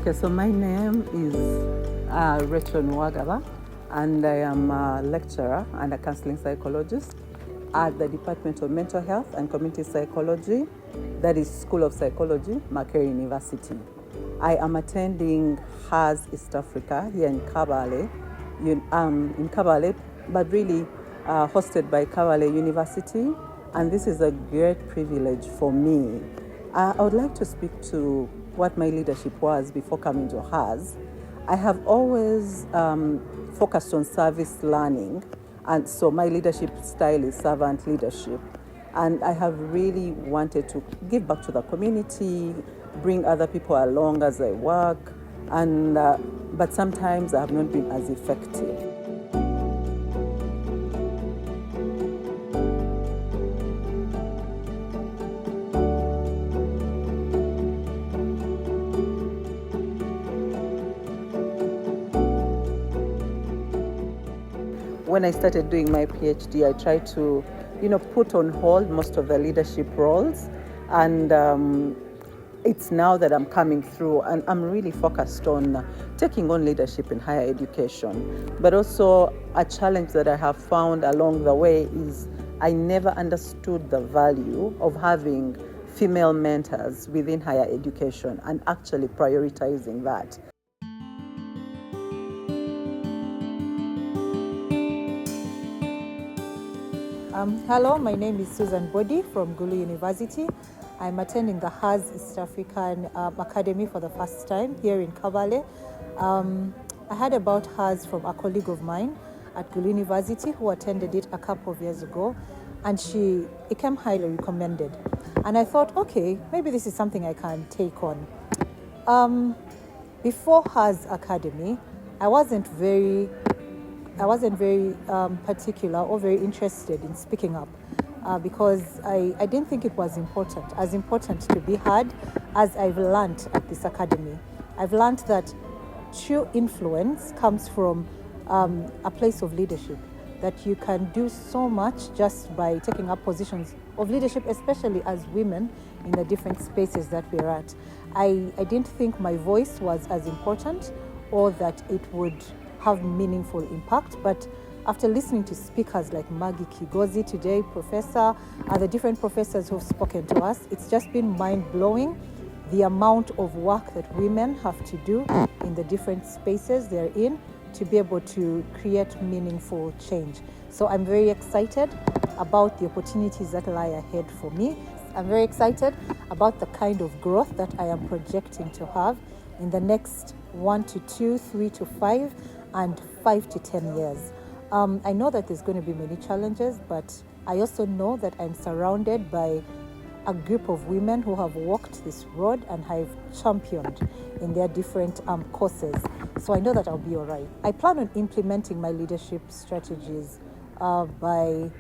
Okay, so my name is Rachel Nwagaba, and I am a lecturer and a counseling psychologist at the Department of Mental Health and Community Psychology, that is School of Psychology, Makerere University. I am attending HAS East Africa here in Kabale, but really hosted by Kabale University, and this is a great privilege for me. I would like to speak to what my leadership was before coming to HAS. I have always focused on service learning, and so my leadership style is servant leadership. And I have really wanted to give back to the community, bring other people along as I work, and but sometimes I have not been as effective. When I started doing my PhD, I tried to, put on hold most of the leadership roles, and it's now that I'm coming through, and I'm really focused on taking on leadership in higher education. But also a challenge that I have found along the way is I never understood the value of having female mentors within higher education and actually prioritizing that. Hello, my name is Susan Bodi from Gulu University. I'm attending the HAS East African Academy for the first time here in Kabale. I heard about HAS from a colleague of mine at Gulu University who attended it a couple of years ago, and she became highly recommended. And I thought, okay, maybe this is something I can take on. Before HAS Academy, I wasn't very particular or very interested in speaking up because I didn't think it was as important to be heard as I've learned at this academy. I've learned that true influence comes from a place of leadership, that you can do so much just by taking up positions of leadership, especially as women in the different spaces that we're at. I didn't think my voice was as important or that it would have meaningful impact, but after listening to speakers like Maggie Kigozi today, the different professors who've spoken to us, it's just been mind-blowing the amount of work that women have to do in the different spaces they're in to be able to create meaningful change. So I'm very excited about the opportunities that lie ahead for me. I'm very excited about the kind of growth that I am projecting to have in the next 1 to 2, 3 to 5, and 5 to 10 years. I know that there's going to be many challenges, but I also know that I'm surrounded by a group of women who have walked this road and have championed in their different courses. So I know that I'll be all right. I plan on implementing my leadership strategies by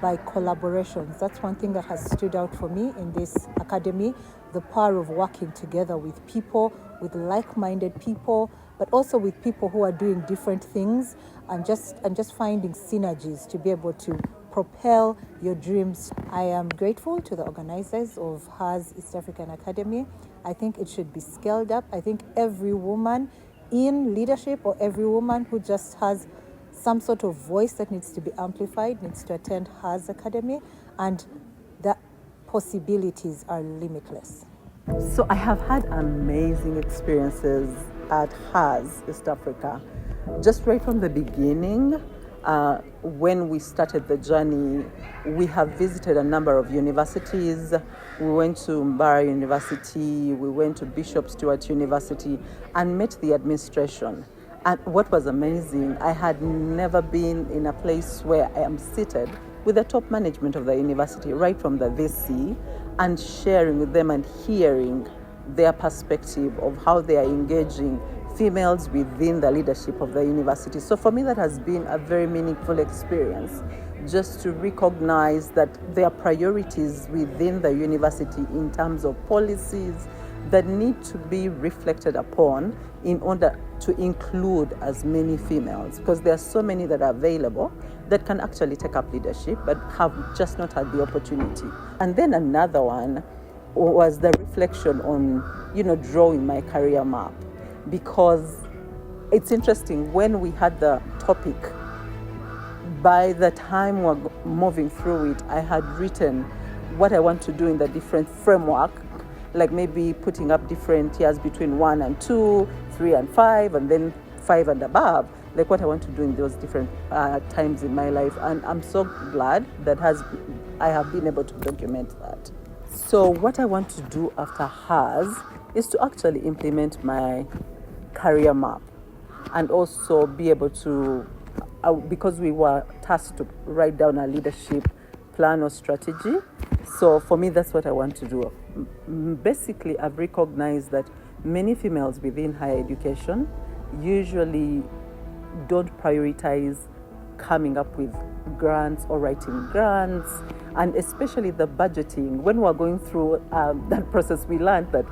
collaborations. That's one thing that has stood out for me in this academy, the power of working together with people, with like-minded people, but also with people who are doing different things, and just finding synergies to be able to propel your dreams. I am grateful to the organizers of HAS East African Academy. I think it should be scaled up. I think every woman in leadership or every woman who just has some sort of voice that needs to be amplified needs to attend HAS Academy, and the possibilities are limitless. So I have had amazing experiences at HAS East Africa. Just right from the beginning, when we started the journey, we have visited a number of universities. We went to Mbara University, we went to Bishop Stewart University, and met the administration. And what was amazing, I had never been in a place where I am seated with the top management of the university, right from the VC, and sharing with them and hearing their perspective of how they are engaging females within the leadership of the university. So for me, that has been a very meaningful experience, just to recognize that there are priorities within the university in terms of policies that need to be reflected upon in order to include as many females, because there are so many that are available that can actually take up leadership but have just not had the opportunity. And then another one was the reflection on, drawing my career map. because it's interesting, when we had the topic, by the time we're moving through it, I had written what I want to do in the different framework, like maybe putting up different years between 1 and 2, 3 and 5, and then 5 and above, like what I want to do in those different times in my life. And I'm so glad that I have been able to document that. So what I want to do after HAS is to actually implement my career map, and also be able to, because we were tasked to write down a leadership plan or strategy. So for me, that's what I want to do. Basically, I've recognized that many females within higher education usually don't prioritize coming up with grants or writing grants, and especially the budgeting. When we're going through that process, we learned that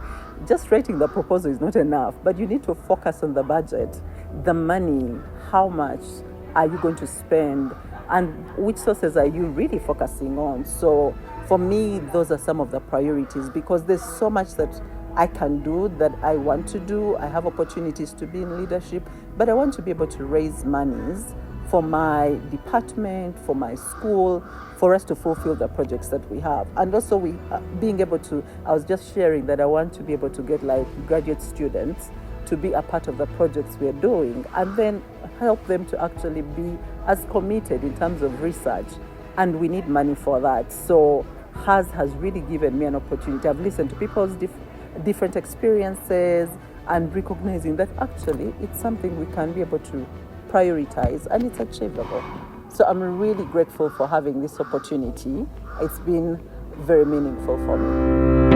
just writing the proposal is not enough, but you need to focus on the budget, the money, how much are you going to spend, and which sources are you really focusing on. So for me, those are some of the priorities, because there's so much that I can do, that I want to do. I have opportunities to be in leadership, but I want to be able to raise monies for my department, for my school, for us to fulfill the projects that we have. And also being able to, I was just sharing that I want to be able to get like graduate students to be a part of the projects we're doing, and then help them to actually be as committed in terms of research. And we need money for that. So HAS has really given me an opportunity. I've listened to people's different experiences, and recognizing that actually it's something we can be able to prioritize, and it's achievable. So I'm really grateful for having this opportunity. It's been very meaningful for me.